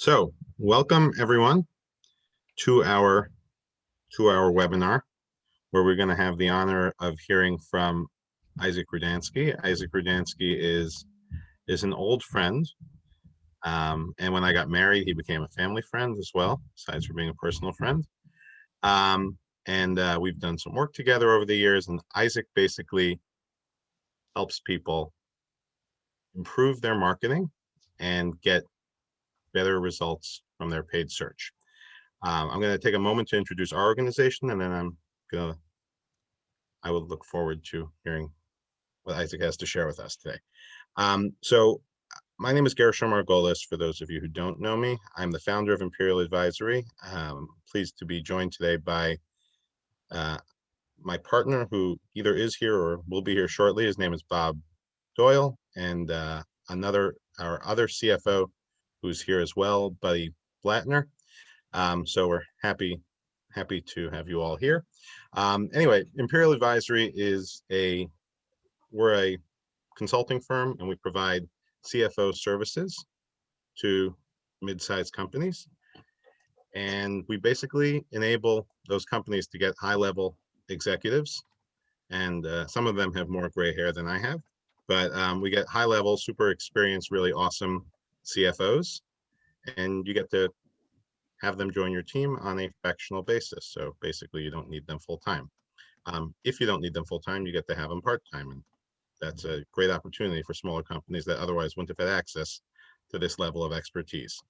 So welcome everyone to our webinar, where we're going to have the honor of hearing from Isaac Rudansky. Isaac Rudansky is an old friend, and when I got married, he became a family friend as well, besides for being a personal friend. We've done some work together over the years, and Isaac basically helps people improve their marketing and get better results from their paid search. I'm going to take a moment to introduce our organization, and then I will look forward to hearing what Isaac has to share with us today. So my name is Gershom Margolis. For those of you who don't know me, I'm the founder of Imperial Advisory. Pleased to be joined today by my partner, who either is here or will be here shortly. His name is Bob Doyle, and our other CFO, who's here as well, Buddy Blattner. So we're happy to have you all here. Anyway, Imperial Advisory we're a consulting firm, and we provide CFO services to mid-sized companies. And we basically enable those companies to get high-level executives. And some of them have more gray hair than I have, but we get high-level, super experienced, really awesome CFOs, and you get to have them join your team on a fractional basis. So basically, you don't need them full-time. If you don't need them full-time, you get to have them part-time, and that's a great opportunity for smaller companies that otherwise wouldn't have had access to this level of expertise.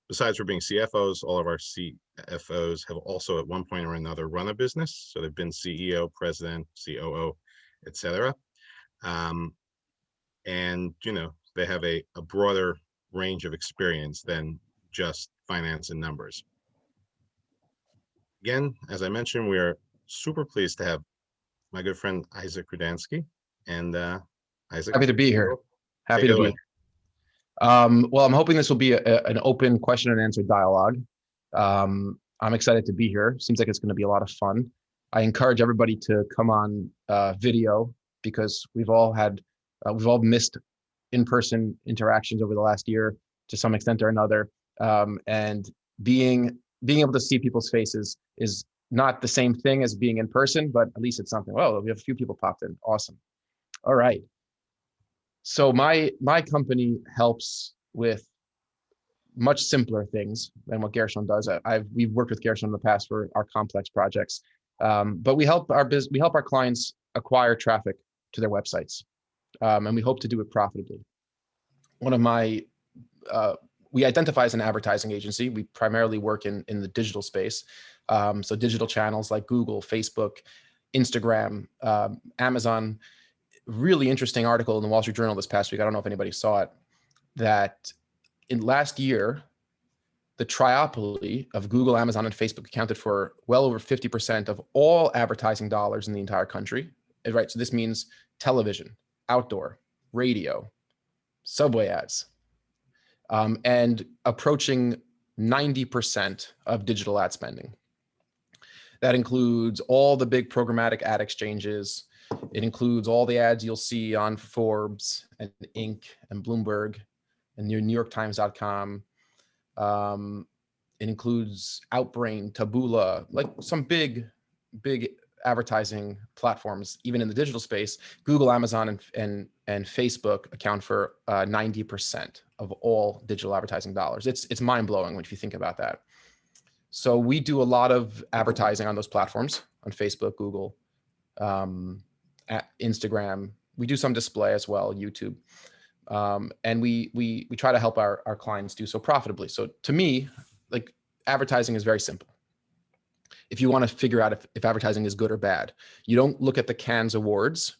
Besides for being CFOs, all of our CFOs have also at one point or another run a business. So they've been CEO, president, COO, etc. And they have a broader range of experience than just finance and numbers. Again, as I mentioned, we are super pleased to have my good friend Isaac Rudansky. And Isaac, happy to be here. Happy to be here. Well, I'm hoping this will be an open question and answer dialogue. I'm excited to be here. Seems like it's going to be a lot of fun. I encourage everybody to come on video, because we've all missed in-person interactions over the last year to some extent or another. And being able to see people's faces is not the same thing as being in person, but at least it's something. Well, we have a few people popped in. Awesome. All right. So my company helps with much simpler things than what Gershom does. We've worked with Gershom in the past for our complex projects, but we help our clients acquire traffic to their websites, and we hope to do it profitably. We identify as an advertising agency. We primarily work in the digital space, so digital channels like Google, Facebook, Instagram, Amazon. Really interesting article in the Wall Street Journal this past week. I don't know if anybody saw it, that in last year, the triopoly of Google, Amazon, and Facebook accounted for well over 50% of all advertising dollars in the entire country. Right. So this means television, outdoor, radio, subway ads, and approaching 90% of digital ad spending. That includes all the big programmatic ad exchanges. It includes all the ads you'll see on Forbes and Inc. and Bloomberg and NewYorkTimes.com. It includes Outbrain, Taboola, like some big advertising platforms, even in the digital space. Google, Amazon, and Facebook account for 90% of all digital advertising dollars. It's mind-blowing if you think about that. So we do a lot of advertising on those platforms, on Facebook, Google, Instagram. We do some display as well, YouTube. And we try to help our clients do so profitably. So to me, like, advertising is very simple. If you want to figure out if advertising is good or bad, you don't look at the Cannes Awards.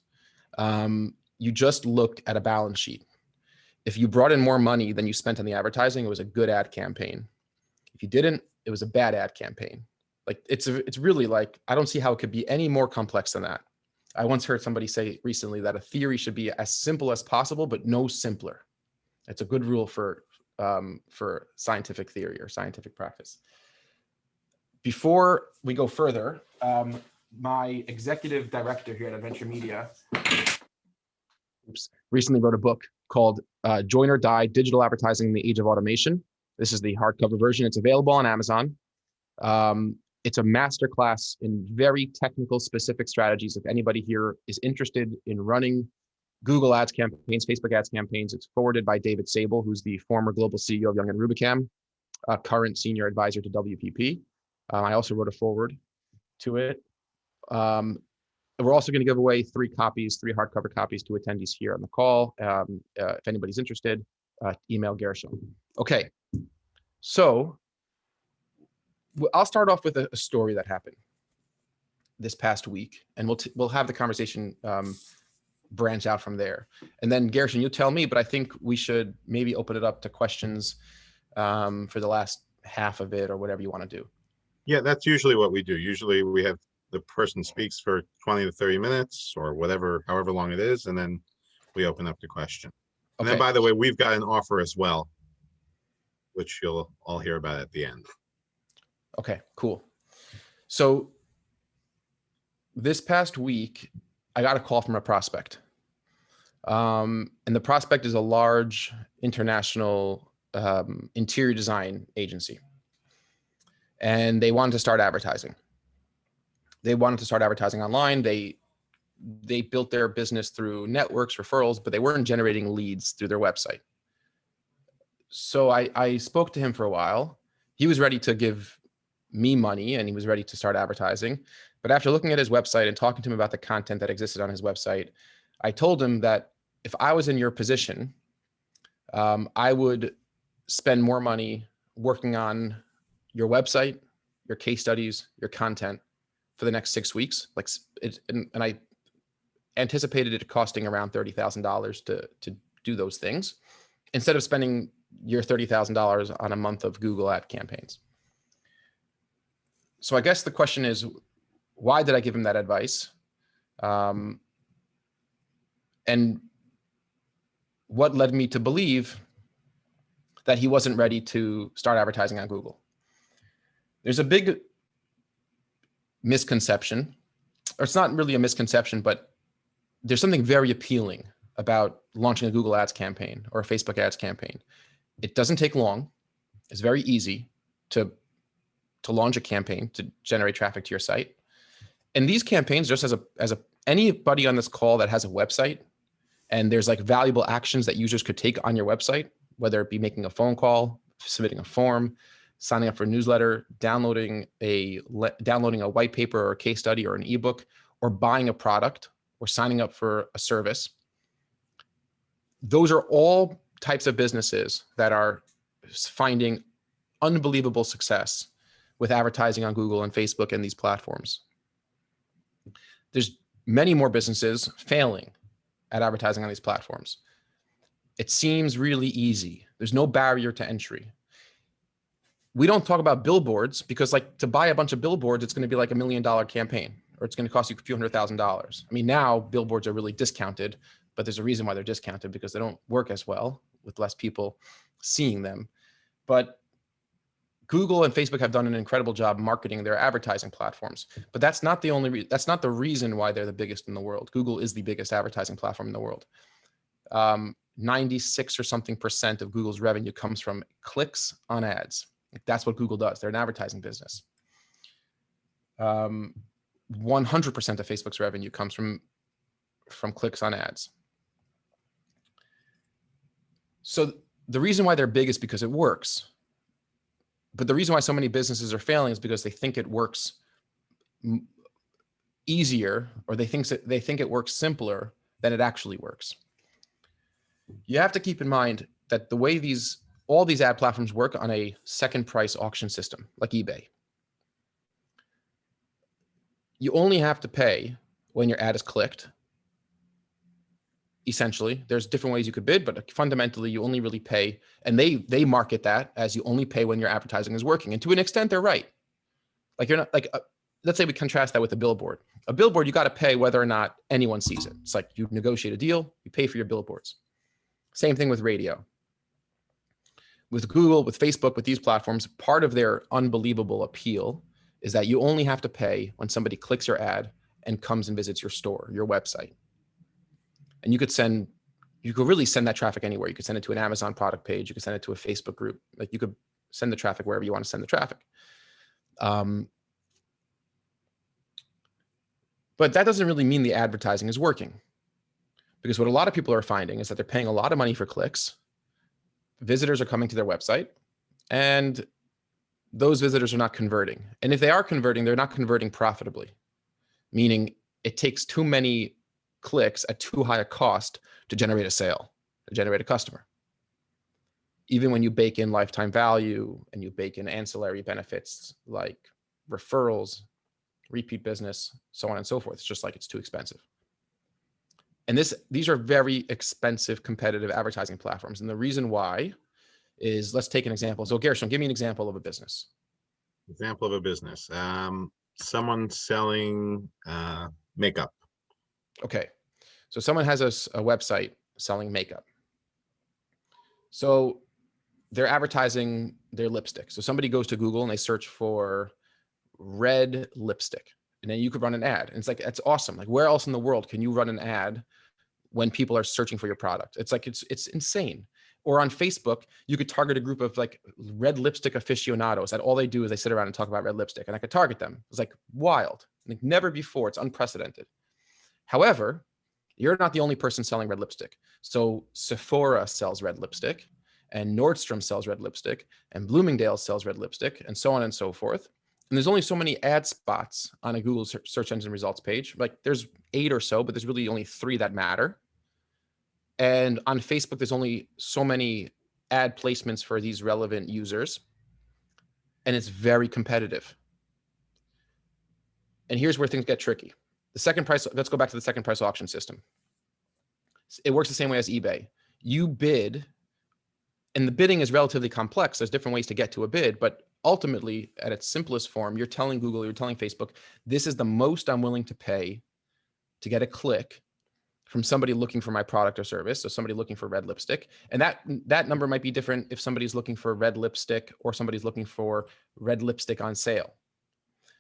You just look at a balance sheet. If you brought in more money than you spent on the advertising, it was a good ad campaign. If you didn't, it was a bad ad campaign. Like, it's really, like, I don't see how it could be any more complex than that. I once heard somebody say recently that a theory should be as simple as possible, but no simpler. It's a good rule for scientific theory or scientific practice. Before we go further, my executive director here at Adventure Media recently wrote a book called Join or Die: Digital Advertising in the Age of Automation. This is the hardcover version. It's available on Amazon. It's a masterclass in very technical, specific strategies. If anybody here is interested in running Google Ads campaigns, Facebook Ads campaigns, it's forwarded by David Sable, who's the former global CEO of Young and Rubicam, current senior advisor to WPP. I also wrote a forward to it. We're also going to give away 3 hardcover copies to attendees here on the call. If anybody's interested, email Gershon. Okay, so I'll start off with a story that happened this past week, and we'll have the conversation branch out from there. And then Gershon, you tell me, but I think we should maybe open it up to questions for the last half of it or whatever you want to do. Yeah, that's usually what we do. Usually we have the person speaks for 20 to 30 minutes or whatever, however long it is, and then we open up the question. And then, by the way, we've got an offer as well, which you'll all hear about at the end. Okay, cool. So this past week, I got a call from a prospect. And the prospect is a large international interior design agency. And they wanted to start advertising. They wanted to start advertising online. They built their business through networks, referrals, but they weren't generating leads through their website. So I spoke to him for a while. He was ready to give me money and he was ready to start advertising. But after looking at his website and talking to him about the content that existed on his website, I told him that if I was in your position, I would spend more money working on your website, your case studies, your content for the next 6 weeks. And I anticipated it costing around $30,000 to do those things, instead of spending your $30,000 on a month of Google ad campaigns. So I guess the question is, why did I give him that advice? And what led me to believe that he wasn't ready to start advertising on Google? There's a big misconception, or it's not really a misconception, but there's something very appealing about launching a Google Ads campaign or a Facebook Ads campaign. It doesn't take long. It's very easy to launch a campaign to generate traffic to your site. And these campaigns, just as anybody on this call that has a website and there's like valuable actions that users could take on your website, whether it be making a phone call, submitting a form, signing up for a newsletter, downloading a white paper or a case study or an ebook, or buying a product or signing up for a service. Those are all types of businesses that are finding unbelievable success with advertising on Google and Facebook and these platforms. There's many more businesses failing at advertising on these platforms. It seems really easy. There's no barrier to entry. We don't talk about billboards because, like, to buy a bunch of billboards, it's going to be like $1 million campaign, or it's going to cost you a few $100,000. I mean, now billboards are really discounted, but there's a reason why they're discounted, because they don't work as well with less people seeing them. But Google and Facebook have done an incredible job marketing their advertising platforms, but that's not the only that's not the reason why they're the biggest in the world. Google is the biggest advertising platform in the world. 96 or something % of Google's revenue comes from clicks on ads. That's what Google does. They're an advertising business. 100% of Facebook's revenue comes from clicks on ads. So the reason why they're big is because it works. But the reason why so many businesses are failing is because they think it works easier, or they think it works simpler than it actually works. You have to keep in mind that the way all these ad platforms work on a second price auction system, like eBay. You only have to pay when your ad is clicked. Essentially, there's different ways you could bid, but fundamentally you only really pay, and they market that as you only pay when your advertising is working. And to an extent, they're right. Like, you're not like, let's say we contrast that with a billboard. A billboard, you got to pay whether or not anyone sees it. It's like you negotiate a deal, you pay for your billboards. Same thing with radio. With Google, with Facebook, with these platforms, part of their unbelievable appeal is that you only have to pay when somebody clicks your ad and comes and visits your store, your website. And you could send you could really send that traffic anywhere. You could send it to an Amazon product page. You could send it to a Facebook group. Like you could send the traffic wherever you want to send the traffic. But that doesn't really mean the advertising is working, because what a lot of people are finding is that they're paying a lot of money for clicks. Visitors are coming to their website, and those visitors are not converting. And if they are converting, they're not converting profitably, meaning it takes too many clicks at too high a cost to generate a sale, to generate a customer. Even when you bake in lifetime value and you bake in ancillary benefits like referrals, repeat business, so on and so forth, it's just like it's too expensive. And these are very expensive competitive advertising platforms. And the reason why is, let's take an example. So Gershon, give me an example of a business. Example of a business. Someone selling makeup. Okay. So someone has a website selling makeup. So they're advertising their lipstick. So somebody goes to Google and they search for red lipstick, and then you could run an ad. And it's like, that's awesome. Like, where else in the world can you run an ad when people are searching for your product? It's like, it's insane. Or on Facebook, you could target a group of like red lipstick aficionados that all they do is they sit around and talk about red lipstick, and I could target them. It's like wild, like never before. It's unprecedented. However, you're not the only person selling red lipstick. So Sephora sells red lipstick, and Nordstrom sells red lipstick, and Bloomingdale's sells red lipstick, and so on and so forth. And there's only so many ad spots on a Google search engine results page. Like there's 8 or so, but there's really only 3 that matter. And on Facebook, there's only so many ad placements for these relevant users. And it's very competitive. And here's where things get tricky. The second price, let's go back to the second price auction system. It works the same way as eBay. You bid, and the bidding is relatively complex. There's different ways to get to a bid, but ultimately, at its simplest form, you're telling Google, you're telling Facebook, this is the most I'm willing to pay to get a click from somebody looking for my product or service. So somebody looking for red lipstick. And that number might be different if somebody's looking for red lipstick or somebody's looking for red lipstick on sale.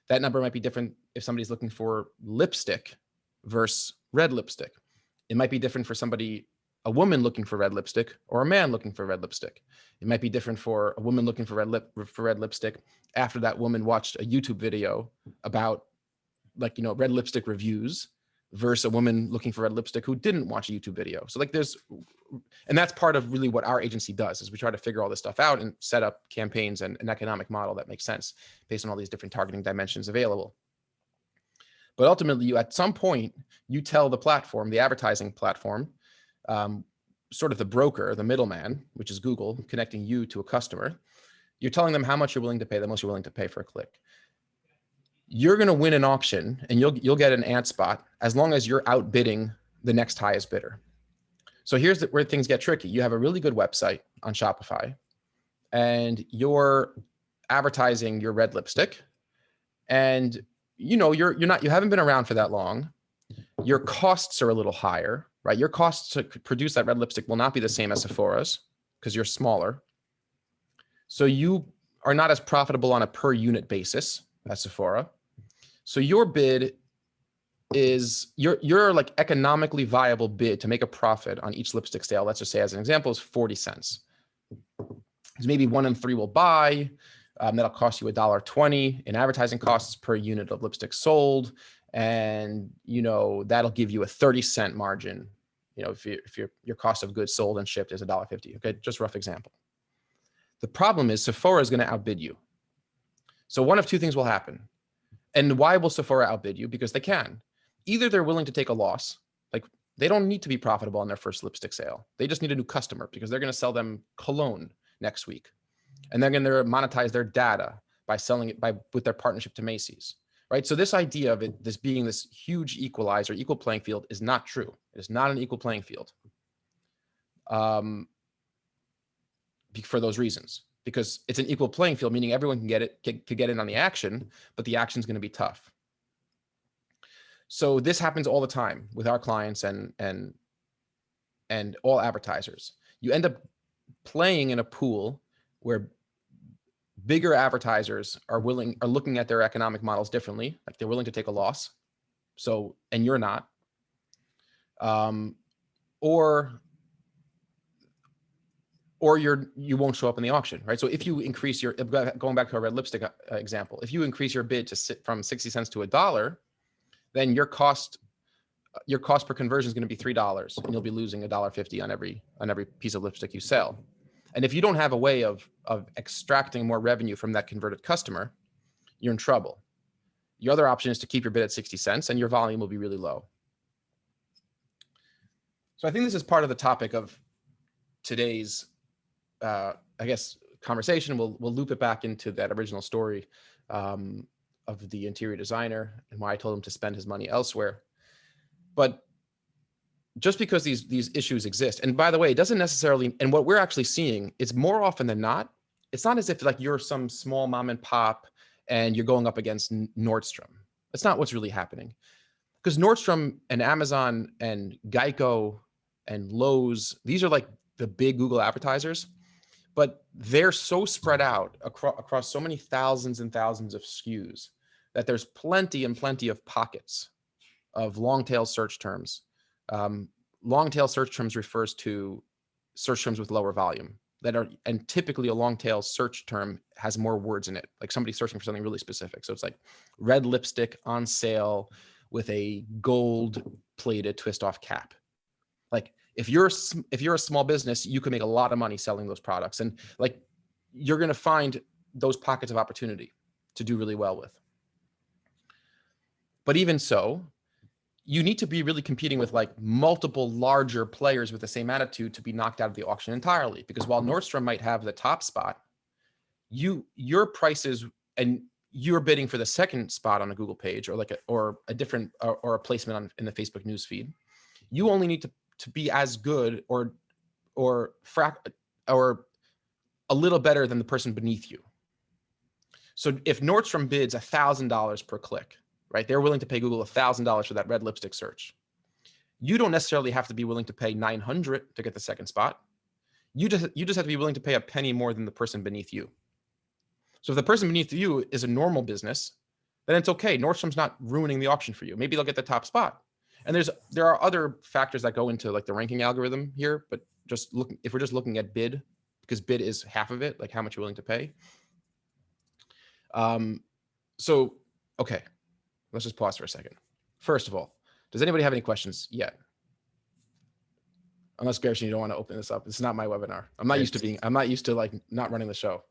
That number might be different if somebody's looking for lipstick versus red lipstick. It might be different for somebody, a woman looking for red lipstick or a man looking for red lipstick. It might be different for a woman looking for red lipstick after that woman watched a YouTube video about, like, you know, red lipstick reviews, versus a woman looking for red lipstick who didn't watch a YouTube video. So like and that's part of really what our agency does, is we try to figure all this stuff out and set up campaigns and an economic model that makes sense based on all these different targeting dimensions available. But ultimately, at some point, you tell the platform, the advertising platform, sort of the broker, the middleman, which is Google, connecting you to a customer, you're telling them how much you're willing to pay, the most you're willing to pay for a click. You're going to win an auction and you'll get an ad spot as long as you're outbidding the next highest bidder. So here's where things get tricky. You have a really good website on Shopify and you're advertising your red lipstick, and you know, you haven't been around for that long. Your costs are a little higher, right? Your costs to produce that red lipstick will not be the same as Sephora's because you're smaller. So you are not as profitable on a per unit basis as Sephora. So your bid is your like economically viable bid to make a profit on each lipstick sale. Let's just say, as an example, is 40 cents. Because maybe 1 in 3 will buy. That'll cost you $1.20 in advertising costs per unit of lipstick sold. And, you know, that'll give you a 30-cent margin. You know, if your cost of goods sold and shipped is $1.50. Okay, just rough example. The problem is Sephora is going to outbid you. So one of two things will happen. And why will Sephora outbid you? Because they can. Either they're willing to take a loss, like they don't need to be profitable on their first lipstick sale. They just need a new customer because they're going to sell them cologne next week. And they're going to monetize their data by selling it with their partnership to Macy's, right? So this idea of this being this huge equalizer, equal playing field is not true. It is not an equal playing field for those reasons. Because it's an equal playing field, meaning everyone can get in on the action, but the action is going to be tough. So this happens all the time with our clients and all advertisers. You end up playing in a pool where bigger advertisers are looking at their economic models differently, like they're willing to take a loss. So, and you're not. Or or you won't show up in the auction, right? So if you increase your, going back to our red lipstick example, if you increase your bid from 60 cents to $1, then your cost per conversion is going to be $3, and you'll be losing $1.50 on every piece of lipstick you sell. And if you don't have a way of extracting more revenue from that converted customer, you're in trouble. Your other option is to keep your bid at 60 cents, and your volume will be really low. So I think this is part of the topic of today's, I guess, conversation. We'll loop it back into that original story of the interior designer and why I told him to spend his money elsewhere. But just because these issues exist, and by the way, it doesn't necessarily, and what we're actually seeing is more often than not, it's not as if like you're some small mom and pop and you're going up against Nordstrom. That's not what's really happening. Because Nordstrom and Amazon and Geico and Lowe's, these are like the big Google advertisers, but they're so spread out across so many thousands and thousands of SKUs that there's plenty and plenty of pockets of long tail search terms. Long tail search terms refers to search terms with lower volume and typically a long tail search term has more words in it, like somebody searching for something really specific. So it's like red lipstick on sale with a gold plated twist off cap. Like if you're a small business, you can make a lot of money selling those products, and like you're going to find those pockets of opportunity to do really well with. But even so, you need to be really competing with like multiple larger players with the same attitude to be knocked out of the auction entirely. Because while Nordstrom might have the top spot, your prices, and you're bidding for the second spot on a Google page or like a different or a placement in the Facebook news feed, you only need to be as good or a little better than the person beneath you. So if Nordstrom bids $1,000 per click, right? They're willing to pay Google $1,000 for that red lipstick search. You don't necessarily have to be willing to pay $900 to get the second spot. You just have to be willing to pay a penny more than the person beneath you. So if the person beneath you is a normal business, then it's okay. Nordstrom's not ruining the auction for you. Maybe they'll get the top spot. And there are other factors that go into like the ranking algorithm here, but if we're just looking at bid, because bid is half of it, like how much you're willing to pay. So, okay. Let's just pause for a second. First of all, does anybody have any questions yet? Unless Gershon, you don't want to open this up. It's not my webinar. I'm not used to like not running the show,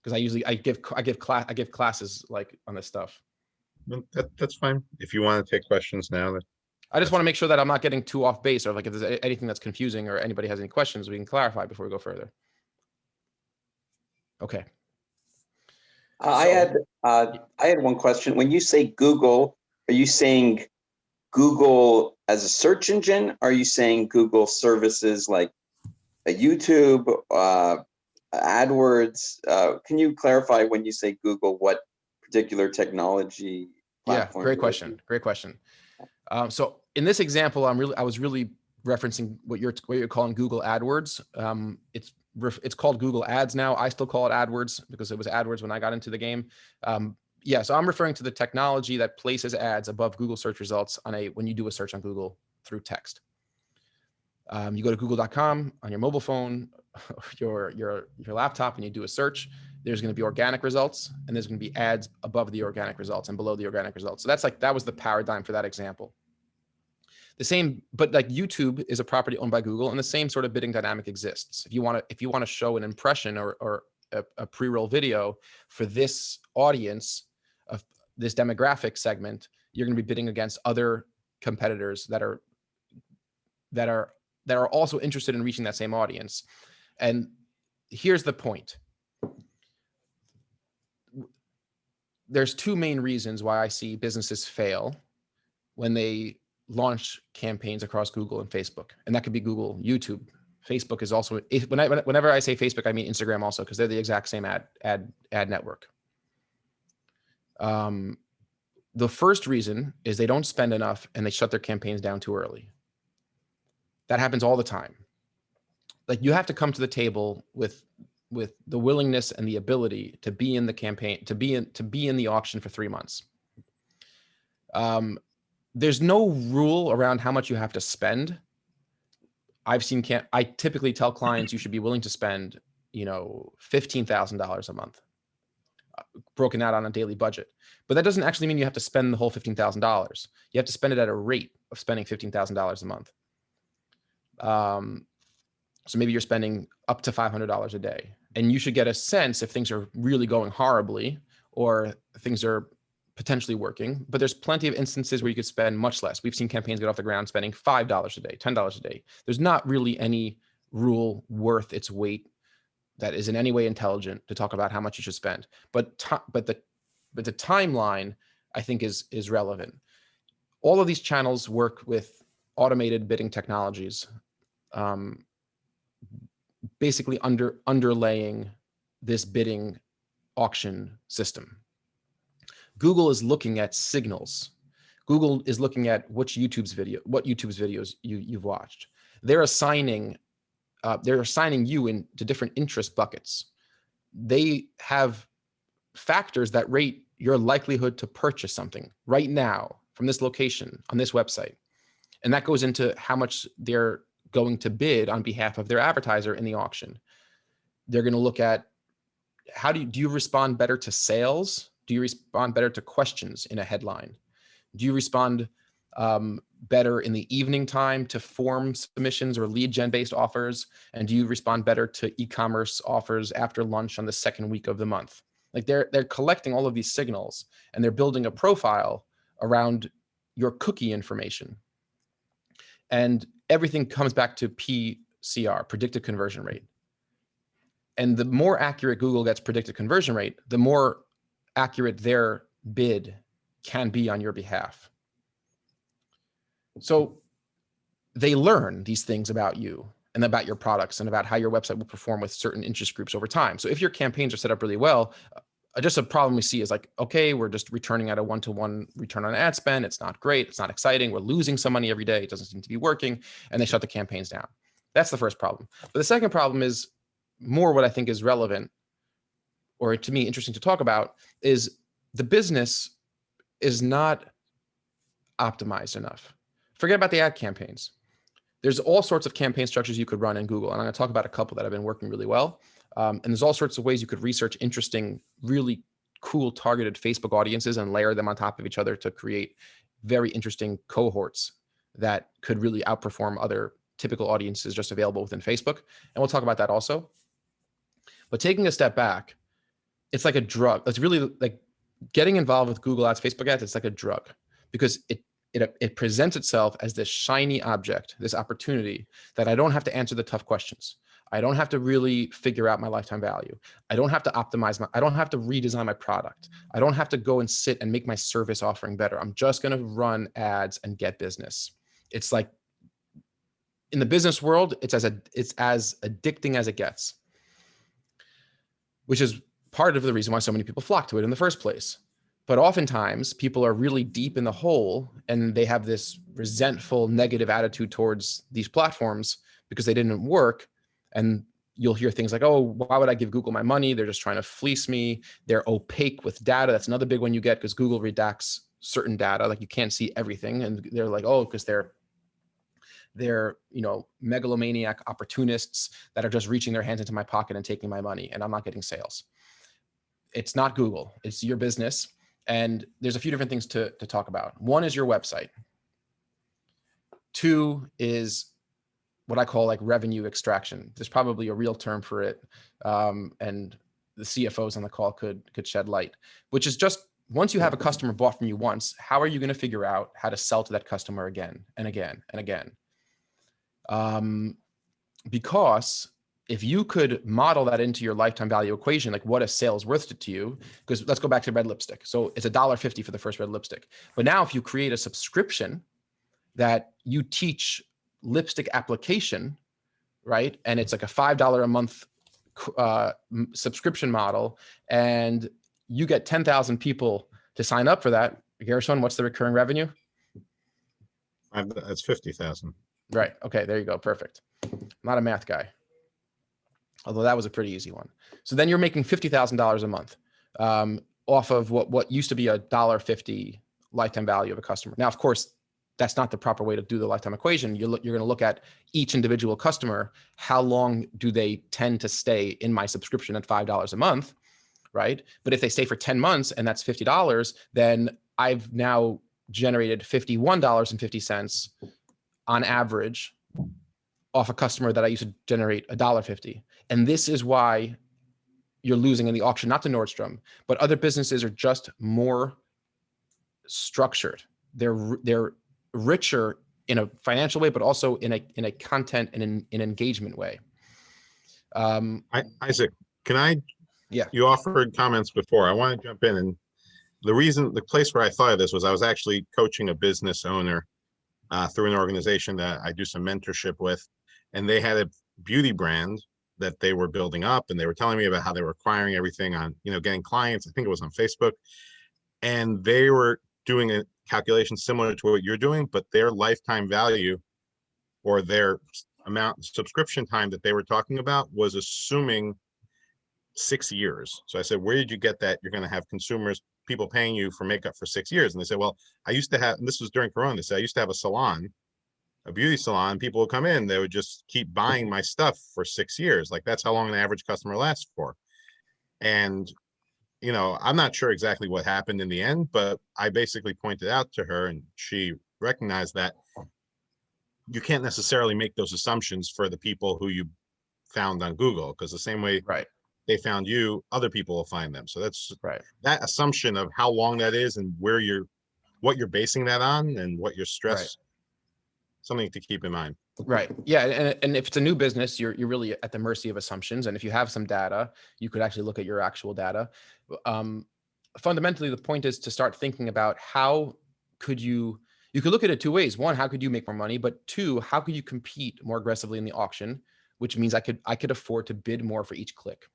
because I give classes like on this stuff. That's fine. If you want to take questions now, I just want to make sure that I'm not getting too off base, or like if there's anything that's confusing or anybody has any questions, we can clarify before we go further. Okay. I had one question. When you say Google, are you saying Google as a search engine? Or are you saying Google services like a YouTube, AdWords? Can you clarify when you say Google, what particular technology platform? Yeah, great question. Great question. So in this example, I was really referencing what you're calling Google AdWords. It's called Google Ads now. I still call it AdWords because it was AdWords when I got into the game. So I'm referring to the technology that places ads above Google search results when you do a search on Google through text. You go to google.com on your mobile phone, your laptop, and you do a search. There's going to be organic results, and there's going to be ads above the organic results and below the organic results. So that was the paradigm for that example. The same, but like YouTube is a property owned by Google, and the same sort of bidding dynamic exists. If you want to show an impression or a pre-roll video for this audience of this demographic segment, you're going to be bidding against other competitors that are also interested in reaching that same audience. And here's the point. There's two main reasons why I see businesses fail when they launch campaigns across Google and Facebook. And that could be Google, YouTube. Facebook is also, whenever I say Facebook, I mean Instagram also, because they're the exact same ad network. The first reason is they don't spend enough and they shut their campaigns down too early. That happens all the time. Like you have to come to the table with the willingness and the ability to be in the campaign, to be in the auction for 3 months. There's no rule around how much you have to spend. I typically tell clients you should be willing to spend, $15,000 a month, broken out on a daily budget. But that doesn't actually mean you have to spend the whole $15,000. You have to spend it at a rate of spending $15,000 a month. So maybe you're spending up to $500 a day, and you should get a sense if things are really going horribly or things are potentially working. But there's plenty of instances where you could spend much less. We've seen campaigns get off the ground spending $5 a day, $10 a day. There's not really any rule worth its weight that is in any way intelligent to talk about how much you should spend. But the timeline, I think, is relevant. All of these channels work with automated bidding technologies, basically underlaying this bidding auction system. Google is looking at signals. Google is looking at what YouTube's videos you've watched. They're assigning you into different interest buckets. They have factors that rate your likelihood to purchase something right now from this location on this website. And that goes into how much they're going to bid on behalf of their advertiser in the auction. They're going to look at do you respond better to sales? Do you respond better to questions in a headline? Do you respond better in the evening time to form submissions or lead gen based offers? And do you respond better to e-commerce offers after lunch on the second week of the month? Like they're collecting all of these signals, and they're building a profile around your cookie information. And everything comes back to PCR, predicted conversion rate. And the more accurate Google gets predicted conversion rate, the more accurate their bid can be on your behalf. So they learn these things about you and about your products and about how your website will perform with certain interest groups over time. So if your campaigns are set up really well, just a problem we see is like, okay, we're just returning at a one-to-one return on ad spend. It's not great. It's not exciting. We're losing some money every day. It doesn't seem to be working. And they shut the campaigns down. That's the first problem. But the second problem is more what I think is relevant, or to me interesting to talk about, is the business is not optimized enough. Forget about the ad campaigns. There's all sorts of campaign structures you could run in Google. And I'm going to talk about a couple that have been working really well. And there's all sorts of ways you could research interesting, really cool targeted Facebook audiences and layer them on top of each other to create very interesting cohorts that could really outperform other typical audiences just available within Facebook. And we'll talk about that also. But taking a step back, it's like a drug. It's really like getting involved with Google Ads, Facebook ads. It's like a drug, because it presents itself as this shiny object, this opportunity that I don't have to answer the tough questions. I don't have to really figure out my lifetime value. I don't have to optimize I don't have to redesign my product. I don't have to go and sit and make my service offering better. I'm just going to run ads and get business. It's like, in the business world, it's as addicting as it gets, which is part of the reason why so many people flock to it in the first place. But oftentimes people are really deep in the hole and they have this resentful, negative attitude towards these platforms because they didn't work. And you'll hear things like, oh, why would I give Google my money? They're just trying to fleece me. They're opaque with data. That's another big one you get, because Google redacts certain data. Like you can't see everything. And they're like, oh, because they're megalomaniac opportunists that are just reaching their hands into my pocket and taking my money, and I'm not getting sales. It's not Google. It's your business. And there's a few different things to talk about. One is your website. Two is what I call like revenue extraction. There's probably a real term for it. And the CFOs on the call could shed light, which is just, once you have a customer bought from you once, how are you going to figure out how to sell to that customer again and again and again? Because if you could model that into your lifetime value equation, like what a sale is worth to you, because let's go back to red lipstick. So it's $1.50 for the first red lipstick. But now if you create a subscription that you teach lipstick application, right? And it's like a $5 a month subscription model, and you get 10,000 people to sign up for that. Gershon, what's the recurring revenue? That's 50,000. Right. Okay. There you go. Perfect. I'm not a math guy, although that was a pretty easy one. So then you're making $50,000 a month off of what used to be $1.50 lifetime value of a customer. Now, of course, that's not the proper way to do the lifetime equation. You're going to look at each individual customer. How long do they tend to stay in my subscription at $5 a month, right? But if they stay for 10 months and that's $50, then I've now generated $51.50 on average off a customer that I used to generate $1.50. And this is why you're losing in the auction, not to Nordstrom, but other businesses are just more structured. They're richer in a financial way, but also in a content and an engagement way. Isaac, can I? Yeah. You offered comments before. I want to jump in, and the place where I thought of this was I was actually coaching a business owner through an organization that I do some mentorship with, and they had a beauty brand that they were building up, and they were telling me about how they were acquiring everything on, getting clients. I think it was on Facebook, and they were doing a calculation similar to what you're doing, but their lifetime value or their amount subscription time that they were talking about was assuming 6 years. So I said, where did you get that? You're going to have people paying you for makeup for 6 years. And they said, well, I used to have, and this was during Corona, they said, I used to have a beauty salon. People would come in, they would just keep buying my stuff for 6 years. Like, that's how long an average customer lasts for. And, I'm not sure exactly what happened in the end, but I basically pointed out to her, and she recognized that you can't necessarily make those assumptions for the people who you found on Google, because the same way Right. they found you, other people will find them. So that's right. That assumption of how long that is and what you're basing that on and what your stress, Right. something to keep in mind. Right. Yeah. And if it's a new business, you're really at the mercy of assumptions. And if you have some data, you could actually look at your actual data. Fundamentally, the point is to start thinking about how could you could look at it two ways. One, how could you make more money? But two, how could you compete more aggressively in the auction, which means I could afford to bid more for each click.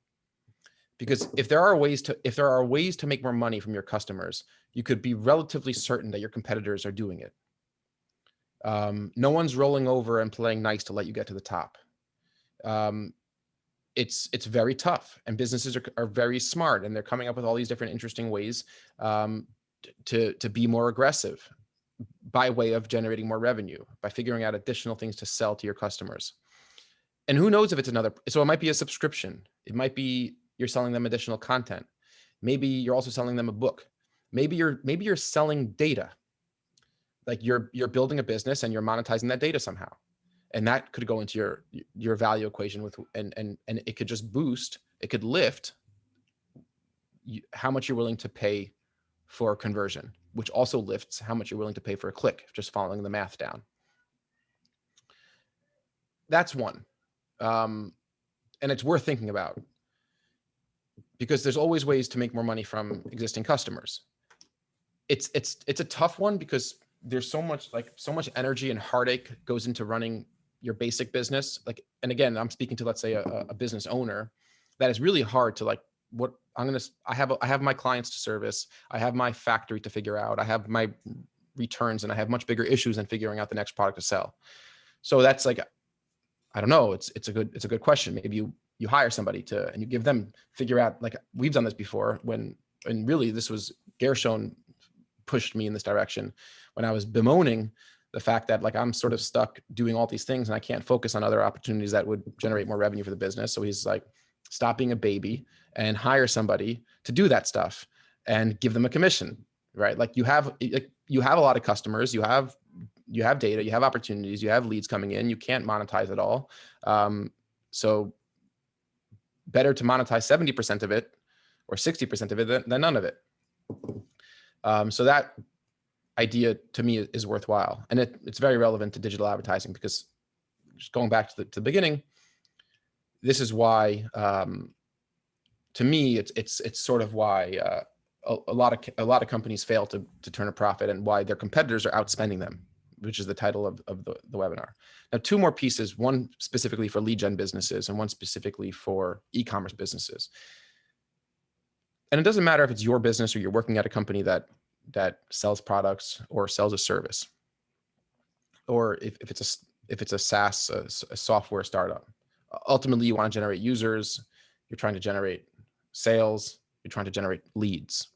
Because if there are ways to make more money from your customers, you could be relatively certain that your competitors are doing it. No one's rolling over and playing nice to let you get to the top. It's very tough, and businesses are very smart, and they're coming up with all these different interesting ways to be more aggressive by way of generating more revenue, by figuring out additional things to sell to your customers. And who knows if it's so it might be a subscription. It might be you're selling them additional content. Maybe you're also selling them a book. Maybe you're selling data. Like you're building a business and you're monetizing that data somehow. And that could go into your value equation and it could just boost, it could lift how much you're willing to pay for conversion, which also lifts how much you're willing to pay for a click, just following the math down. That's one. And it's worth thinking about, because there's always ways to make more money from existing customers. It's a tough one because there's so much energy and heartache goes into running your basic business. And again, I'm speaking to, let's say, a business owner, that is really hard to I have my clients to service. I have my factory to figure out. I have my returns, and I have much bigger issues than figuring out the next product to sell. So that's I don't know. It's a good question. Maybe you hire somebody and you give them figure out, we've done this before and really this was Gershon pushed me in this direction when I was bemoaning the fact that I'm sort of stuck doing all these things and I can't focus on other opportunities that would generate more revenue for the business. So he's like, stop being a baby and hire somebody to do that stuff and give them a commission, right? You have a lot of customers, you have data, you have opportunities, you have leads coming in, you can't monetize it all. So better to monetize 70% of it or 60% of it than none of it. So that idea to me is worthwhile. And it's very relevant to digital advertising, because just going back to the beginning, this is why, to me, it's sort of why a lot of companies fail to turn a profit, and why their competitors are outspending them, which is the title of the webinar. Now, two more pieces, one specifically for lead gen businesses and one specifically for e-commerce businesses. And it doesn't matter if it's your business or you're working at a company that sells products or sells a service, or if it's a SaaS, a software startup. Ultimately, you want to generate users, you're trying to generate sales, you're trying to generate leads.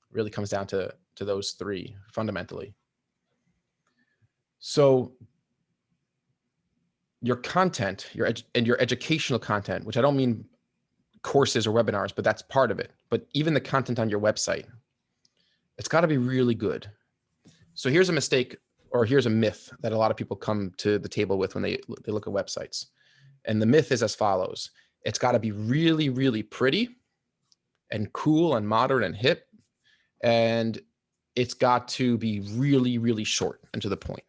It really comes down to those three fundamentally. So your content, your educational content, which I don't mean courses or webinars, but that's part of it. But even the content on your website, it's got to be really good. So here's a mistake, or here's a myth that a lot of people come to the table with when they look at websites. And the myth is as follows. It's got to be really, really pretty and cool and modern and hip. And it's got to be really, really short and to the point.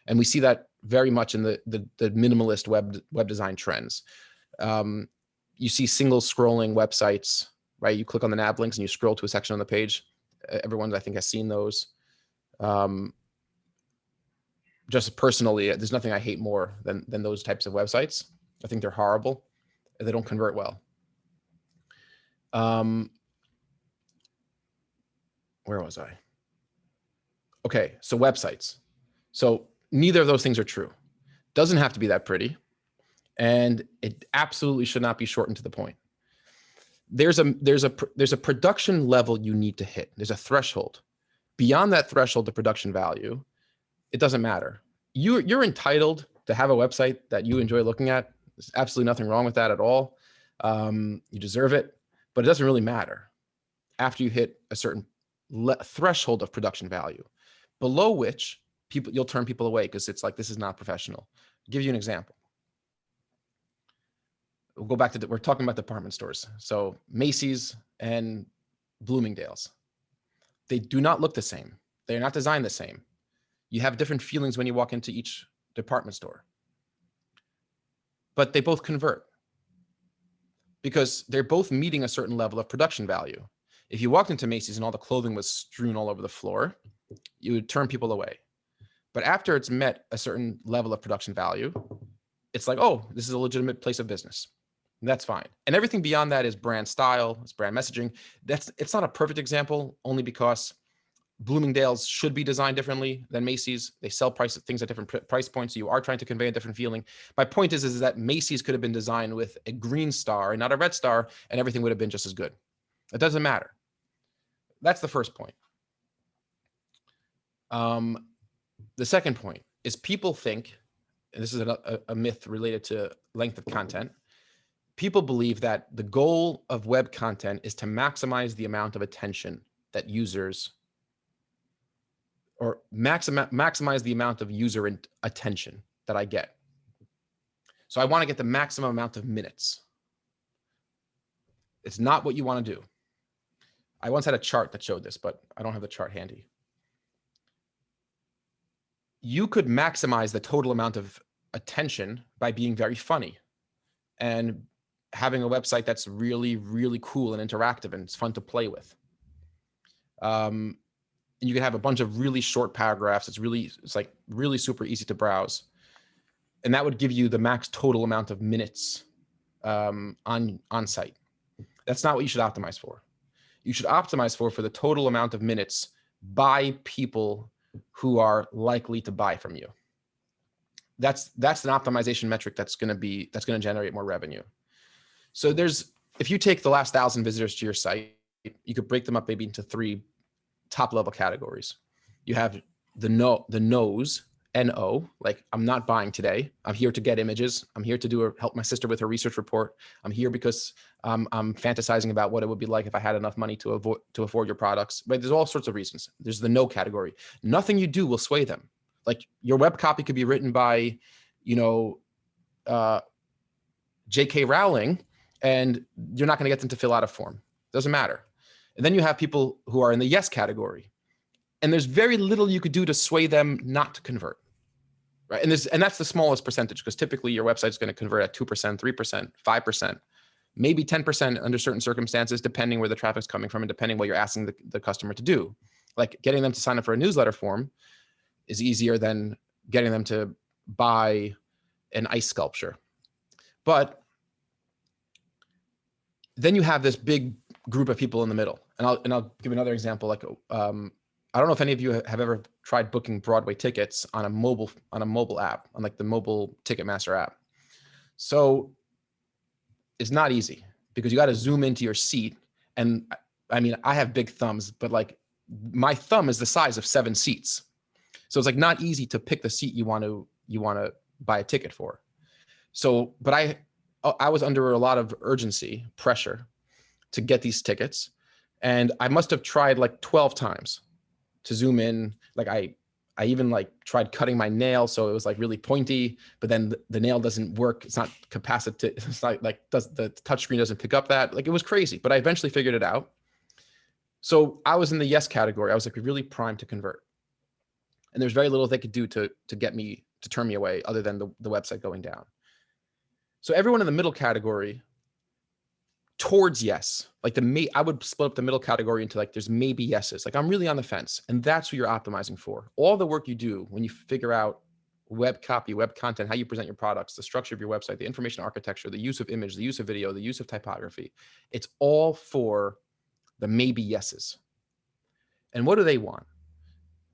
And we see that very much in the minimalist web design trends. You see single scrolling websites, right? You click on the nav links and you scroll to a section on the page. Everyone, I think, has seen those. Just personally, there's nothing I hate more than those types of websites. I think they're horrible and they don't convert well. Where was I? Okay, so websites. So neither of those things are true. Doesn't have to be that pretty, and it absolutely should not be shortened to the point. There's a production level you need to hit. There's a threshold. Beyond that threshold, the production value, it doesn't matter. You're entitled to have a website that you enjoy looking at. There's absolutely nothing wrong with that at all. You deserve it, but it doesn't really matter after you hit a certain threshold of production value, below which you'll turn people away because it's like, this is not professional. I'll give you an example. We'll go back to we're talking about department stores. So Macy's and Bloomingdale's, they do not look the same. They're not designed the same. You have different feelings when you walk into each department store, but they both convert because they're both meeting a certain level of production value. If you walked into Macy's and all the clothing was strewn all over the floor, you would turn people away. But after it's met a certain level of production value, it's like, oh, this is a legitimate place of business. And that's fine. And everything beyond that is brand style, it's brand messaging. It's not a perfect example, only because Bloomingdale's should be designed differently than Macy's. They sell things at different price points. So you are trying to convey a different feeling. My point is that Macy's could have been designed with a green star and not a red star, and everything would have been just as good. It doesn't matter. That's the first point. The second point is people think, and this is a myth related to length of content, people believe that the goal of web content is to maximize the amount of attention that users, or maximize the amount of user attention that I get. So I want to get the maximum amount of minutes. It's not what you want to do. I once had a chart that showed this, but I don't have the chart handy. You could maximize the total amount of attention by being very funny and having a website that's really, really cool and interactive and it's fun to play with. And you can have a bunch of really short paragraphs. It's like really super easy to browse. And that would give you the max total amount of minutes on site. That's not what you should optimize for. You should optimize for the total amount of minutes by people who are likely to buy from you. That's an optimization metric that's going to generate more revenue. So if you take the last 1,000 visitors to your site, you could break them up maybe into 3 top level categories. You have the no's, N-O, like I'm not buying today. I'm here to get images. I'm here to help my sister with her research report. I'm here because I'm fantasizing about what it would be like if I had enough money to afford your products. But there's all sorts of reasons. There's the no category. Nothing you do will sway them. Like your web copy could be written by, J.K. Rowling, and you're not going to get them to fill out a form. Doesn't matter. And then you have people who are in the yes category, and there's very little you could do to sway them not to convert, right? And that's the smallest percentage, because typically your website is going to convert at 2%, 3%, 5%, maybe 10% under certain circumstances, depending where the traffic's coming from and depending what you're asking the customer to do. Like getting them to sign up for a newsletter form is easier than getting them to buy an ice sculpture. But then you have this big group of people in the middle. And I'll give another example. Like, I don't know if any of you have ever tried booking Broadway tickets on a mobile app, on like the mobile Ticketmaster app. So it's not easy because you got to zoom into your seat. And I mean, I have big thumbs, but like my thumb is the size of 7 seats. So it's like not easy to pick the seat you want to buy a ticket for. So, but I was under a lot of urgency, pressure to get these tickets. And I must have tried like 12 times to zoom in. Like I even like tried cutting my nail. So it was like really pointy, but then the nail doesn't work. It's not capacitive. It's not like the touchscreen doesn't pick up that. Like it was crazy, but I eventually figured it out. So I was in the yes category. I was like really primed to convert. And there's very little they could do to get me, to turn me away other than the website going down. So everyone in the middle category towards yes, like I would split up the middle category into like, there's maybe yeses. Like I'm really on the fence, and that's what you're optimizing for. All the work you do when you figure out web copy, web content, how you present your products, the structure of your website, the information architecture, the use of image, the use of video, the use of typography, it's all for the maybe yeses. And what do they want?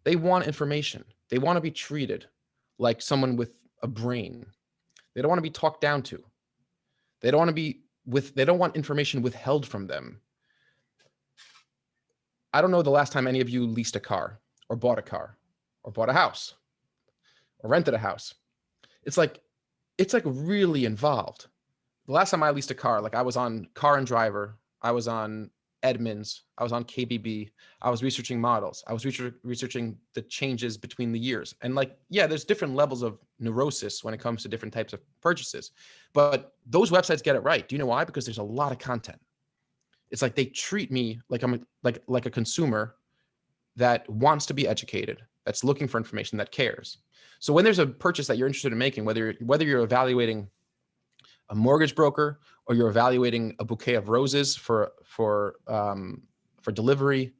They want information. They want to be treated like someone with a brain. They don't want to be talked down to. They don't want information withheld from them. I don't know the last time any of you leased a car or bought a house or rented a house. It's like really involved. The last time I leased a car, like I was on Car and Driver, I was on Edmunds, I was on KBB, I was researching models, I was researching the changes between the years. And like, yeah, there's different levels of neurosis when it comes to different types of purchases, but those websites get it right. Do you know why? Because there's a lot of content. It's like they treat me like I'm like a consumer that wants to be educated, that's looking for information, that cares. So when there's a purchase that you're interested in making, whether you're evaluating a mortgage broker or you're evaluating a bouquet of roses for delivery,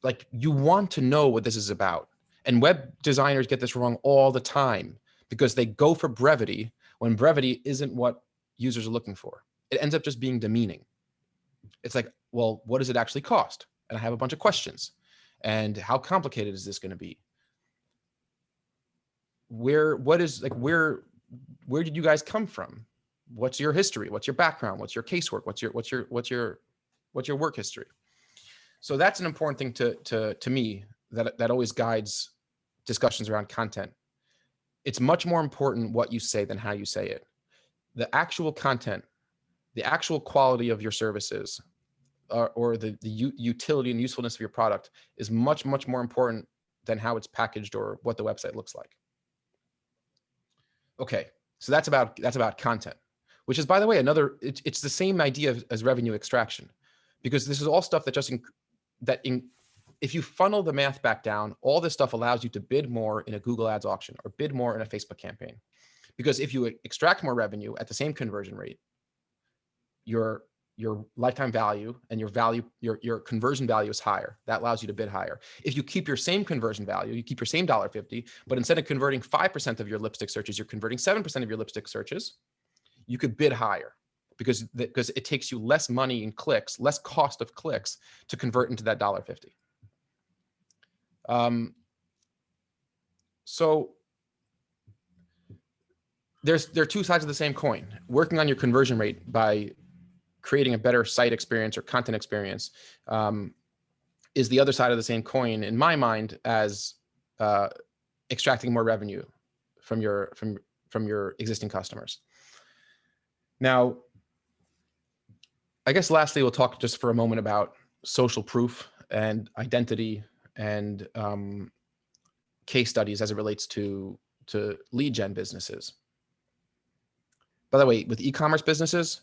like you want to know what this is about. And web designers get this wrong all the time because they go for brevity when brevity isn't what users are looking for. It ends up just being demeaning. It's like, well, what does it actually cost? And I have a bunch of questions. And how complicated is this going to be? Where did you guys come from? What's your history? What's your background? What's your casework? What's your work history? So that's an important thing to me that always guides discussions around content. It's much more important what you say than how you say it. The actual content, the actual quality of your services, or the utility and usefulness of your product is much, much more important than how it's packaged or what the website looks like. Okay, so that's about content, which is, by the way, it's the same idea as revenue extraction, because this is all stuff that if you funnel the math back down, all this stuff allows you to bid more in a Google Ads auction or bid more in a Facebook campaign. Because if you extract more revenue at the same conversion rate, your lifetime value and your conversion value is higher. That allows you to bid higher. If you keep your same conversion value, you keep your same $1.50, but instead of converting 5% of your lipstick searches, you're converting 7% of your lipstick searches, you could bid higher because it takes you less money in clicks, less cost of clicks to convert into that $1.50. So there are two sides of the same coin. Working on your conversion rate by creating a better site experience or content experience is the other side of the same coin, in my mind, as extracting more revenue from your existing customers. Now, I guess lastly, we'll talk just for a moment about social proof and identity and case studies as it relates to lead gen businesses. By the way, with e-commerce businesses,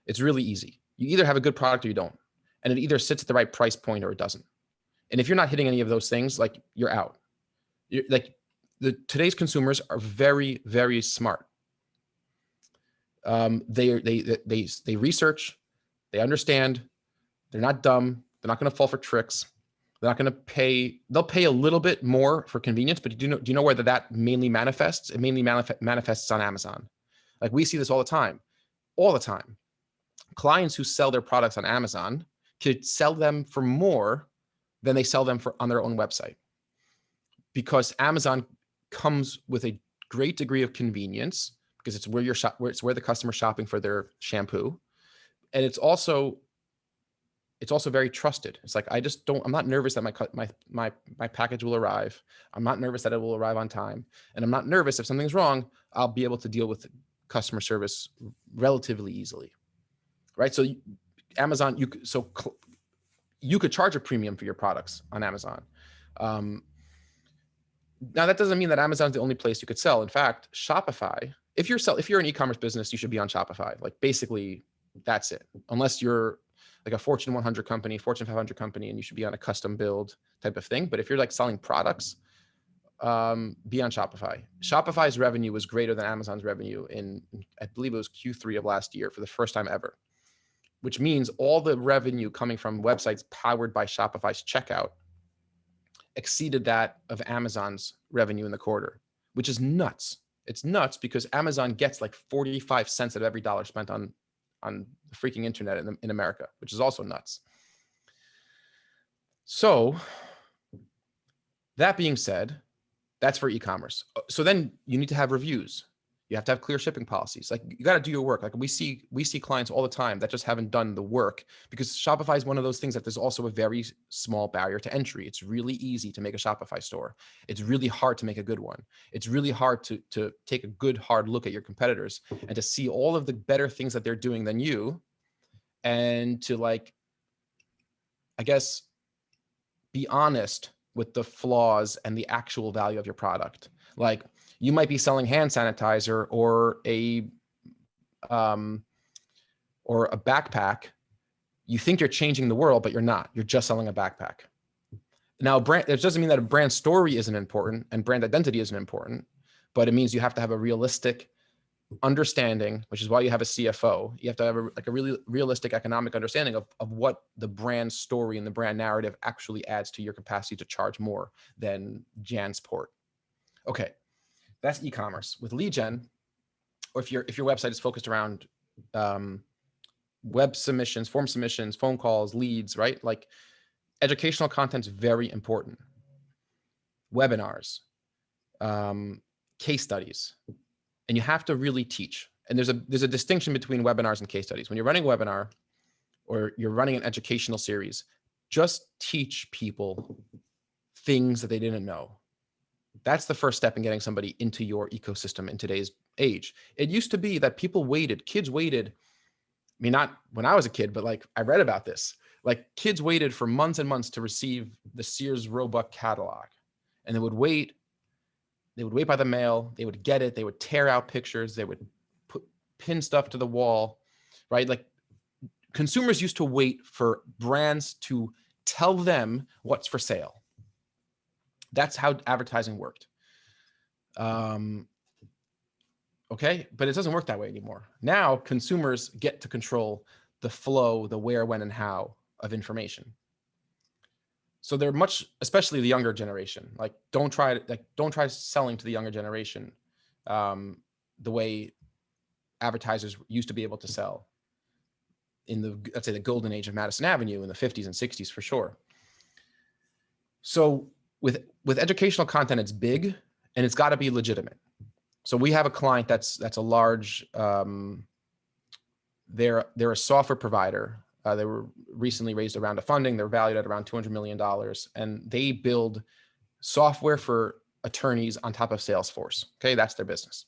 it's really easy. You either have a good product or you don't. And it either sits at the right price point or it doesn't. And if you're not hitting any of those things, like you're out. Today's consumers are very, very smart. They research, they understand, they're not dumb, they're not going to fall for tricks. They're not going to pay. They'll pay a little bit more for convenience, but do you know where that mainly manifests? It mainly manifests on Amazon. Like we see this all the time. Clients who sell their products on Amazon could sell them for more than they sell them on their own website, because Amazon comes with a great degree of convenience because it's where the customer's shopping for their shampoo, and it's also it's also very trusted. It's like, I'm not nervous that my package will arrive. I'm not nervous that it will arrive on time. And I'm not nervous if something's wrong, I'll be able to deal with customer service relatively easily. Right. So Amazon, you could charge a premium for your products on Amazon. Now that doesn't mean that Amazon's the only place you could sell. In fact, Shopify, if you're an e-commerce business, you should be on Shopify. Like basically that's it. Unless you're like a Fortune 100 company, Fortune 500 company, and you should be on a custom build type of thing. But if you're like selling products, be on Shopify. Shopify's revenue was greater than Amazon's revenue in, I believe it was Q3 of last year for the first time ever, which means all the revenue coming from websites powered by Shopify's checkout exceeded that of Amazon's revenue in the quarter, which is nuts. It's nuts because Amazon gets like 45 cents of every dollar spent on the freaking internet in America, which is also nuts. So that being said, that's for e-commerce. So then you need to have reviews. You have to have clear shipping policies. Like you got to do your work. Like we see clients all the time that just haven't done the work because Shopify is one of those things that there's also a very small barrier to entry. It's really easy to make a Shopify store. It's really hard to make a good one. It's really hard to take a good hard look at your competitors and to see all of the better things that they're doing than you, and to like, I guess, be honest with the flaws and the actual value of your product. Like you might be selling hand sanitizer or a backpack. You think you're changing the world, but you're not. You're just selling a backpack. Now, it doesn't mean that a brand story isn't important and brand identity isn't important, but it means you have to have a realistic understanding, which is why you have a CFO. You have to have a really realistic economic understanding of what the brand story and the brand narrative actually adds to your capacity to charge more than Jansport. Okay, that's e-commerce. With lead gen, or if your website is focused around web submissions, form submissions, phone calls, leads, right? Like educational content is very important. Webinars, case studies. And you have to really teach. And there's a distinction between webinars and case studies. When you're running a webinar or you're running an educational series, just teach people things that they didn't know. That's the first step in getting somebody into your ecosystem in today's age. It used to be that kids waited. I mean, not when I was a kid, but like I read about this. Like kids waited for months and months to receive the Sears Roebuck catalog. And they would wait by the mail, they would get it, they would tear out pictures, they would pin stuff to the wall, right? Like consumers used to wait for brands to tell them what's for sale. That's how advertising worked. Okay, but it doesn't work that way anymore. Now consumers get to control the flow, the where, when, and how of information. So they're especially the younger generation, like don't try selling to the younger generation the way advertisers used to be able to sell in let's say the golden age of Madison Avenue in the 50s and 60s for sure. So with educational content, it's big and it's got to be legitimate. So we have a client that's a large, they're a software provider. They were recently raised a round of funding. They're valued at around $200 million, and they build software for attorneys on top of Salesforce. Okay, that's their business.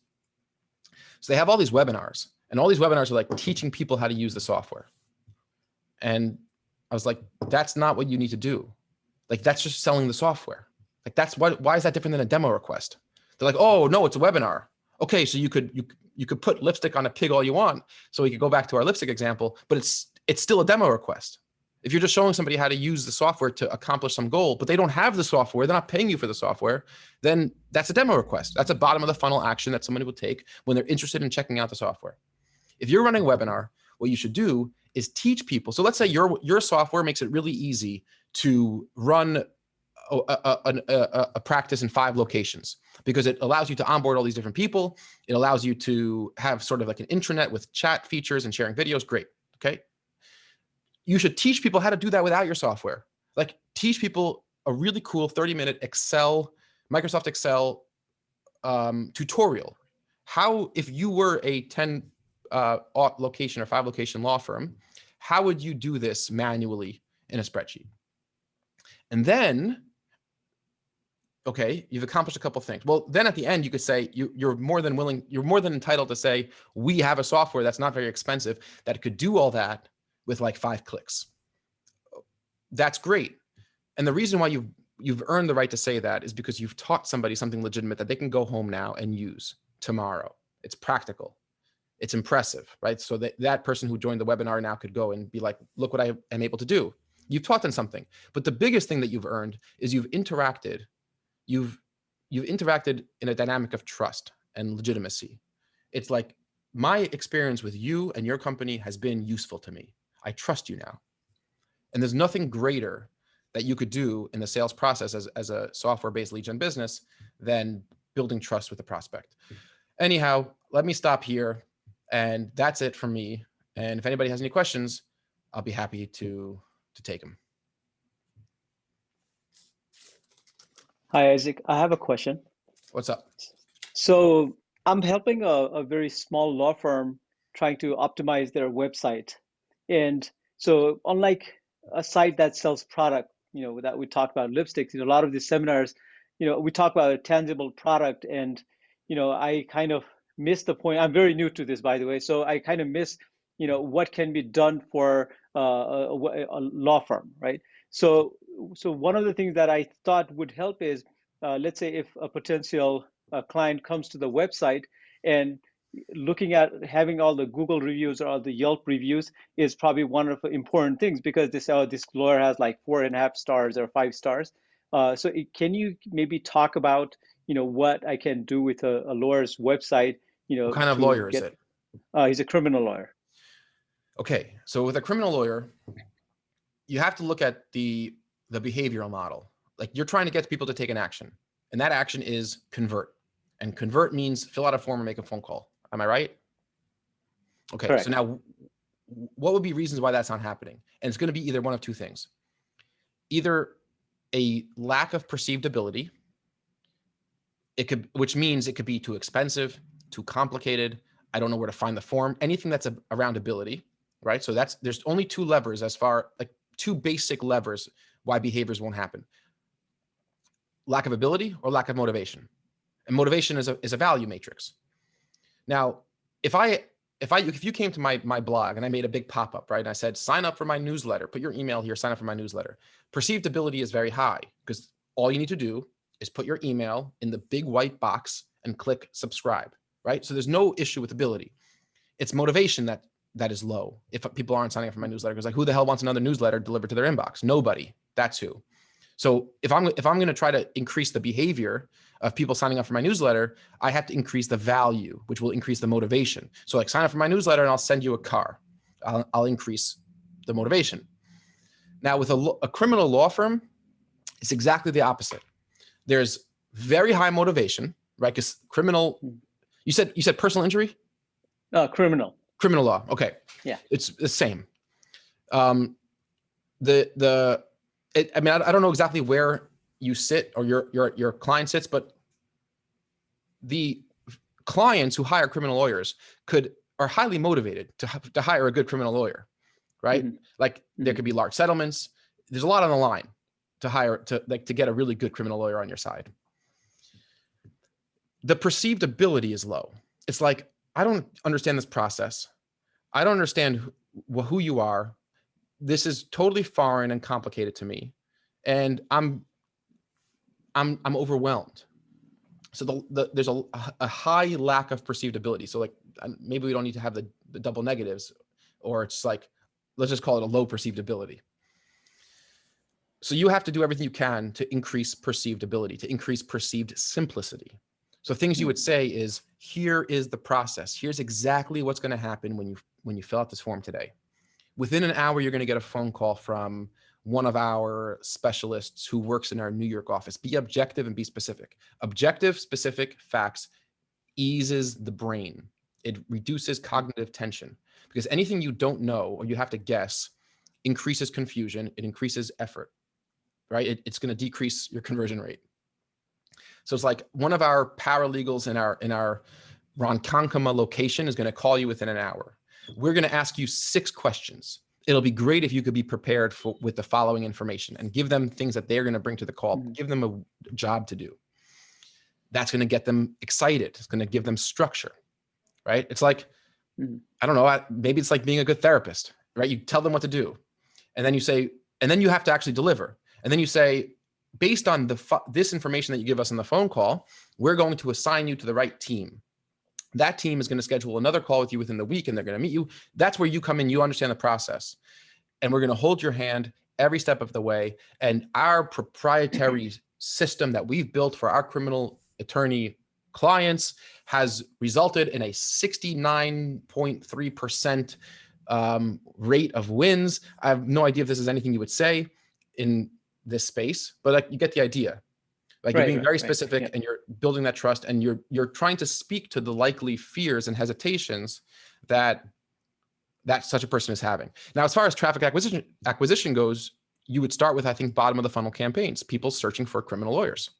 So they have all these webinars, and all these webinars are like teaching people how to use the software. And I was like, that's not what you need to do. Like, that's just selling the software. Like, why is that different than a demo request? They're like, oh no, it's a webinar. Okay, so you could put lipstick on a pig all you want. So we could go back to our lipstick example, but it's still a demo request. If you're just showing somebody how to use the software to accomplish some goal, but they don't have the software, they're not paying you for the software, then that's a demo request. That's a bottom of the funnel action that somebody will take when they're interested in checking out the software. If you're running a webinar, what you should do is teach people. So let's say your software makes it really easy to run a practice in 5 locations because it allows you to onboard all these different people. It allows you to have sort of like an intranet with chat features and sharing videos. Great. Okay. You should teach people how to do that without your software. Like teach people a really cool 30-minute Microsoft Excel tutorial. How, if you were a 10 location or 5 location law firm, how would you do this manually in a spreadsheet? And then, okay, you've accomplished a couple of things. Well, then at the end, you could say you're more than willing, you're more than entitled to say, we have a software that's not very expensive that could do all that with like 5 clicks. That's great. And the reason why you've earned the right to say that is because you've taught somebody something legitimate that they can go home now and use tomorrow. It's practical. It's impressive, right? So that person who joined the webinar now could go and be like, look what I am able to do. You've taught them something. But the biggest thing that you've earned is you've interacted in a dynamic of trust and legitimacy. It's like, my experience with you and your company has been useful to me. I trust you now. And there's nothing greater that you could do in the sales process as a software-based lead gen business than building trust with the prospect. Anyhow, let me stop here. And that's it from me. And if anybody has any questions, I'll be happy to take them. Hi, Isaac. I have a question. What's up? So I'm helping a very small law firm trying to optimize their website. And so unlike a site that sells product, that we talk about lipsticks, a lot of these seminars, we talk about a tangible product, and, I kind of miss the point. I'm very new to this, by the way. So I kind of miss, what can be done for a law firm, right? So one of the things that I thought would help is, let's say if a potential client comes to the website and looking at having all the Google reviews or all the Yelp reviews is probably one of the important things, because this lawyer has like 4.5 stars or 5 stars. Can you maybe talk about, what I can do with a lawyer's website? What kind of lawyer is it? He's a criminal lawyer. Okay, so with a criminal lawyer, you have to look at the behavioral model. Like, you're trying to get people to take an action, and that action is convert. And convert means fill out a form or make a phone call. Am I right? Okay, Correct. So now what would be reasons why that's not happening? And it's going to be either one of two things. Either a lack of perceived ability, which means it could be too expensive, too complicated, I don't know where to find the form, anything that's around ability, right? So there's only two levers, two basic levers why behaviors won't happen. Lack of ability or lack of motivation. And motivation is a value matrix. Now, if you came to my blog and I made a big pop-up, right? And I said, sign up for my newsletter, put your email here, sign up for my newsletter. Perceived ability is very high, because all you need to do is put your email in the big white box and click subscribe, right? So there's no issue with ability. It's motivation that is low. If people aren't signing up for my newsletter, because like, who the hell wants another newsletter delivered to their inbox? Nobody. That's who. So if I'm going to try to increase the behavior of people signing up for my newsletter, I have to increase the value, which will increase the motivation. So like, sign up for my newsletter and I'll send you a car. I'll increase the motivation. Now with a criminal law firm, it's exactly the opposite. There's very high motivation, right? Because criminal, you said personal injury? Criminal. Criminal law. Okay. Yeah. It's the same. I don't know exactly where you sit or your client sits, but the clients who hire criminal lawyers are highly motivated to hire a good criminal lawyer, right? Mm-hmm. Like, there could be large settlements. There's a lot on the line to get a really good criminal lawyer on your side. The perceived ability is low. It's like, I don't understand this process. I don't understand who you are. This is totally foreign and complicated to me, and I'm overwhelmed. So there's a high lack of perceived ability. So like, maybe we don't need to have the double negatives, or it's like, let's just call it a low perceived ability. So you have to do everything you can to increase perceived ability, to increase perceived simplicity. So things you would say is, here is the process. Here's exactly what's going to happen when you fill out this form today. Within an hour, you're going to get a phone call from one of our specialists who works in our New York office. Be objective and be specific. Objective, specific facts eases the brain. It reduces cognitive tension, because anything you don't know or you have to guess increases confusion. It increases effort, right? It's going to decrease your conversion rate. So it's like, one of our paralegals in our Ronkonkoma location is going to call you within an hour. We're going to ask you 6 questions. it'll be great if you could be prepared with the following information and give them things that they're going to bring to the call, give them a job to do. That's going to get them excited. It's going to give them structure, right? It's like, I don't know, maybe it's like being a good therapist, right? You tell them what to do, and then you say, and then you have to actually deliver. And then you say, based on this information that you give us on the phone call, we're going to assign you to the right team. That team is going to schedule another call with you within the week, and they're going to meet you. That's where you come in, you understand the process. And we're going to hold your hand every step of the way. And our proprietary system that we've built for our criminal attorney clients has resulted in a 69.3% rate of wins. I have no idea if this is anything you would say in this space, but like, you get the idea. Like, you're being very specific, and you're building that trust, and you're trying to speak to the likely fears and hesitations that such a person is having. Now, as far as traffic acquisition goes, you would start with, I think, bottom of the funnel campaigns, people searching for criminal lawyers,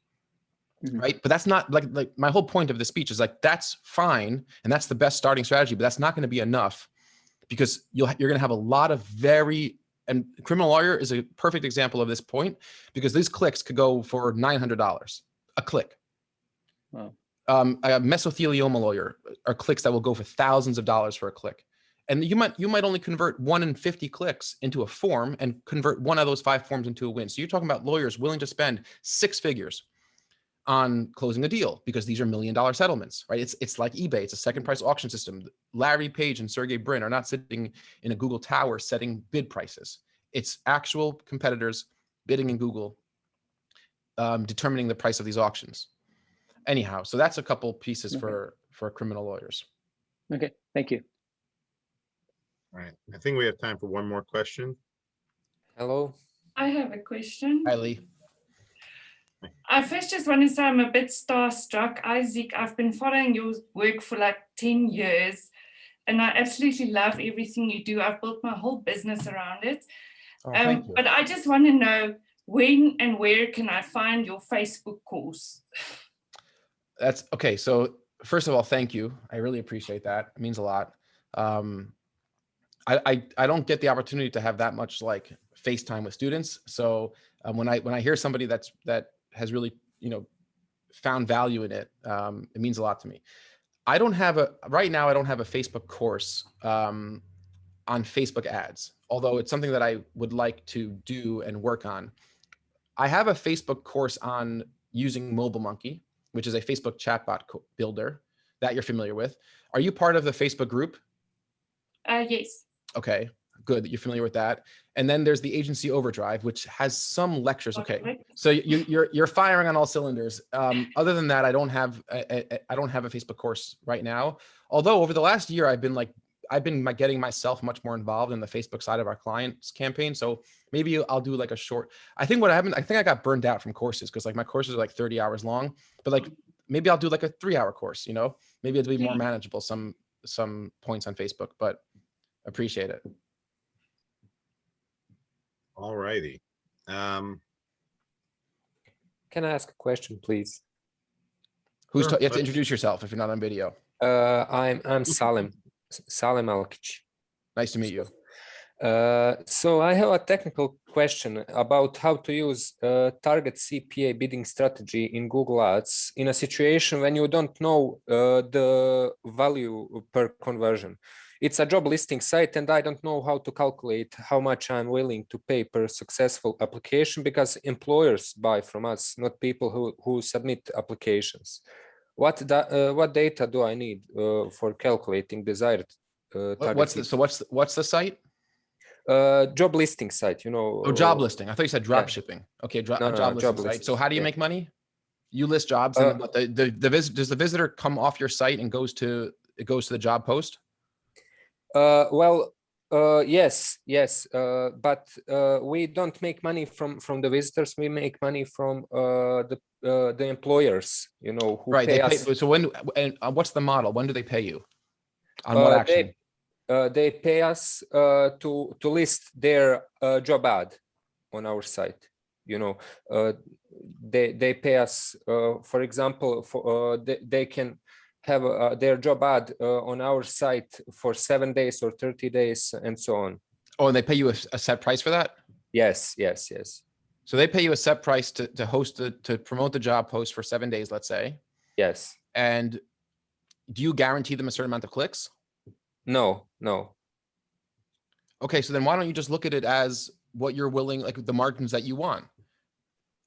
right? But that's not like my whole point of the speech is like, that's fine, and that's the best starting strategy, but that's not going to be enough, because you're going to have a lot of and criminal lawyer is a perfect example of this point, because these clicks could go for $900 a click. Wow. A mesothelioma lawyer are clicks that will go for thousands of dollars for a click. And you might only convert 1 in 50 clicks into a form and convert one of those 5 forms into a win. So you're talking about lawyers willing to spend 6 figures on closing a deal, because these are $1 million settlements, right? It's like eBay. It's a second price auction system. Larry Page and Sergey Brin are not sitting in a Google tower setting bid prices. It's actual competitors bidding in Google, determining the price of these auctions. Anyhow, so that's a couple pieces for criminal lawyers. Okay, thank you. All right, I think we have time for one more question. Hello. I have a question. Hi, Lee. I first just want to say I'm a bit starstruck. Isaac, I've been following your work for like 10 years, and I absolutely love everything you do. I've built my whole business around it. Oh, thank you. But I just want to know, when and where can I find your Facebook course? That's okay. So first of all, thank you. I really appreciate that. It means a lot. I don't get the opportunity to have that much like FaceTime with students. So when I hear somebody that has really, found value in it, it means a lot to me. Right now I don't have a Facebook course on Facebook ads, although it's something that I would like to do and work on. I have a Facebook course on using MobileMonkey, which is a Facebook chatbot builder that you're familiar with. Are you part of the Facebook group? Yes. Okay, good that you're familiar with that. And then there's the Agency Overdrive, which has some lectures. Okay, so you're firing on all cylinders. Other than that, I don't have a Facebook course right now. Although over the last year, I've been getting myself much more involved in the Facebook side of our clients campaign. So maybe I'll do like a short. I think I got burned out from courses, because like my courses are like 30 hours long. But like maybe I'll do like a 3-hour course. Maybe it'll be more manageable some points on Facebook. But appreciate it. All righty. Can I ask a question, please? You have to introduce yourself if you're not on video. I'm Salim Alkic. Nice to meet you. So I have a technical question about how to use target CPA bidding strategy in Google Ads in a situation when you don't know the value per conversion. It's a job listing site, and I don't know how to calculate how much I'm willing to pay per successful application, because employers buy from us, not people who submit applications. What data do I need for calculating desired target? What's the site? Job listing site, Oh, job listing. I thought you said drop shipping. Okay, job listing site. So how do you make money? You list jobs, and does the visitor come off your site and goes to the job post? Yes, but we don't make money from the visitors. We make money from the employers, who pay us. So what's the model? When do they pay you? On what action? They pay us to list their job ad on our site. They pay us, for example, they can have their job ad on our site for 7 days or 30 days and so on. Oh, and they pay you a set price for that? Yes, yes, yes, So they pay you a set price to host to promote the job post for 7 days, let's say. yes. And do you guarantee them a certain amount of clicks? No, no. Okay, so then why don't you just look at it as what you're willing, like the margins that you want?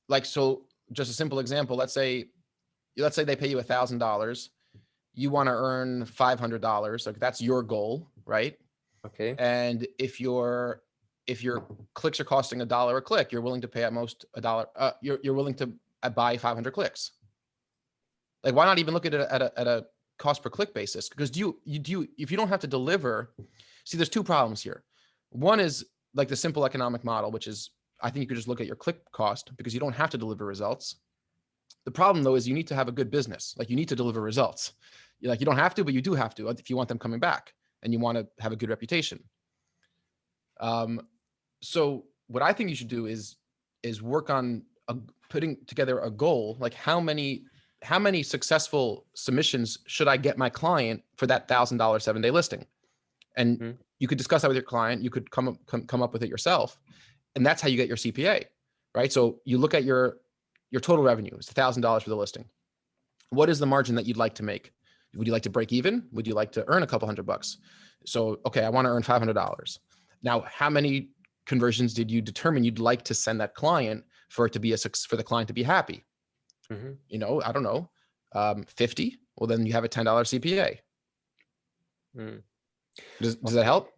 Like, so just a simple example, let's say they pay you $1,000. You want to earn $500. Like that's your goal, right? Okay. And if your clicks are costing $1 a click, you're willing to pay at most $1. You're willing to buy 500 clicks. Like, why not even look at it at a cost per click basis? Because if you don't have to deliver, see, there's two problems here. One is like the simple economic model, which is, I think you could just look at your click cost because you don't have to deliver results. The problem though is you need to have a good business. Like you need to deliver results. You don't have to, but you do have to if you want them coming back and you want to have a good reputation. So what I think you should do is work on putting together a goal, like how many successful submissions should I get my client for that $1,000 7-day listing? And you could discuss that with your client. You could come up with it yourself, and that's how you get your CPA, right? So you look at your total revenue is $1,000 for the listing. What is the margin that you'd like to make? Would you like to break even? Would you like to earn a couple $100? So, okay, I want to earn $500. Now, how many conversions did you determine you'd like to send that client for it to be for the client to be happy? I don't know, 50. Well, then you have a $10 CPA. Does that help?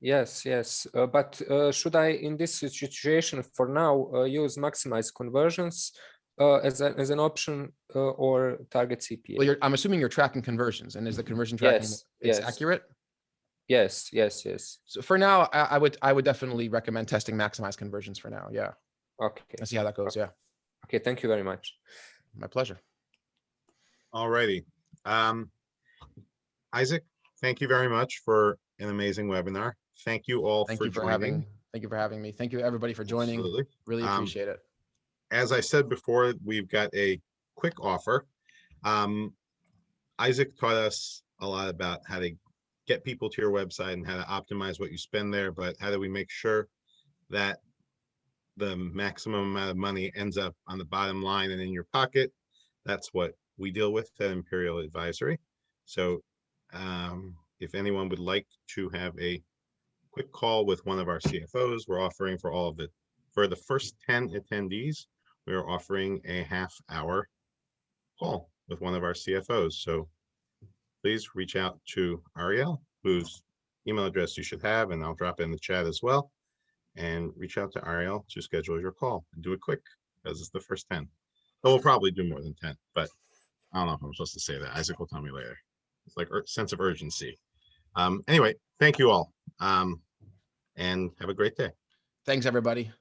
Yes, yes. But should I, in this situation for now, use maximize conversions as an option or target CPA? Well, I'm assuming you're tracking conversions, and is the conversion tracking accurate? Yes, yes, yes. So for now, I would definitely recommend testing maximize conversions for now. Yeah. Okay. Let's see how that goes. Yeah. Okay. Thank you very much. My pleasure. All righty. Isaac, thank you very much for an amazing webinar. Thank you all for joining. Thank you for having me. Thank you everybody for joining. Absolutely. Really appreciate it. As I said before, we've got a quick offer. Isaac taught us a lot about how to get people to your website and how to optimize what you spend there, but how do we make sure that the maximum amount of money ends up on the bottom line and in your pocket? That's what we deal with at Imperial Advisory. So if anyone would like to have a quick call with one of our CFOs, we're offering for the first 10 attendees, we are offering a half-hour call with one of our CFOs. So please reach out to Ariel, whose email address you should have, and I'll drop it in the chat as well. And reach out to Ariel to schedule your call and do it quick because it's the first 10. But we'll probably do more than 10, but I don't know if I'm supposed to say that. Isaac will tell me later. It's like a sense of urgency. Anyway, thank you all, and have a great day. Thanks, everybody.